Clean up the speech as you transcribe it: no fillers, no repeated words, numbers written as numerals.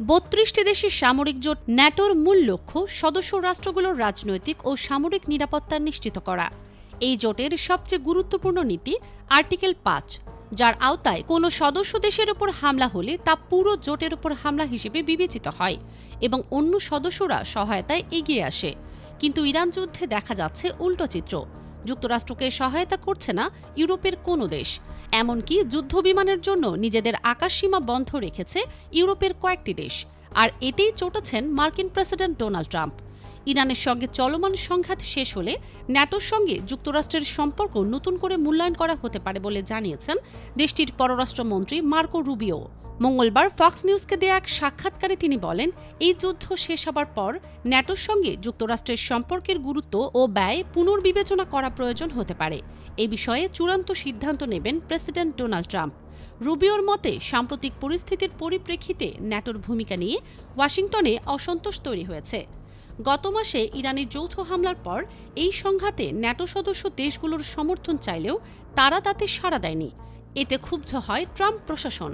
৩২টি দেশের সামরিক জোট ন্যাটোর মূল লক্ষ্য সদস্য রাষ্ট্রগুলোর রাজনৈতিক ও সামরিক নিরাপত্তা নিশ্চিত করা। এই জোটের সবচেয়ে গুরুত্বপূর্ণ নীতি আর্টিকেল ৫, যার আওতায় কোনো সদস্য দেশের উপর হামলা হলে তা পুরো জোটের উপর হামলা হিসেবে বিবেচিত হয় এবং অন্য সদস্যরা সহায়তায় এগিয়ে আসে। কিন্তু ইরান যুদ্ধে দেখা যাচ্ছে উল্টো চিত্র। যুক্তরাষ্ট্রকে সহায়তা করছে না ইউরোপের কোনো দেশ। এমনকি যুদ্ধবিমানের জন্য নিজেদের আকাশসীমা বন্ধ রেখেছে ইউরোপের কয়েকটি দেশ। আর এতেই চটেছেন মার্কিন প্রেসিডেন্ট ডোনাল্ড ট্রাম্প। ইরানের সঙ্গে চলমান সংঘাত শেষ হলে ন্যাটোর সঙ্গে যুক্তরাষ্ট্রের সম্পর্ক নতুন করে মূল্যায়ন করা হতে পারে বলে জানিয়েছেন দেশটির পররাষ্ট্রমন্ত্রী মার্কো রুবিও। মঙ্গলবার ফক্স নিউজকে দেয়া এক সাক্ষাৎকারে তিনি বলেন, এই যুদ্ধ শেষ হবার পর ন্যাটোর সঙ্গে যুক্তরাষ্ট্রের সম্পর্কের গুরুত্ব ও ব্যয় পুনর্বিবেচনা করা প্রয়োজন হতে পারে। এ বিষয়ে চূড়ান্ত সিদ্ধান্ত নেবেন প্রেসিডেন্ট ডোনাল্ড ট্রাম্প। রুবিওর মতে, সাম্প্রতিক পরিস্থিতির পরিপ্রেক্ষিতে ন্যাটোর ভূমিকা নিয়ে ওয়াশিংটনে অসন্তোষ তৈরি হয়েছে। গত মাসে ইরানের যৌথ হামলার পর এই সংঘাতে ন্যাটো সদস্য দেশগুলোর সমর্থন চাইলেও তারা তাতে সাড়া দেয়নি। এতে ক্ষুব্ধ হয় ট্রাম্প প্রশাসন।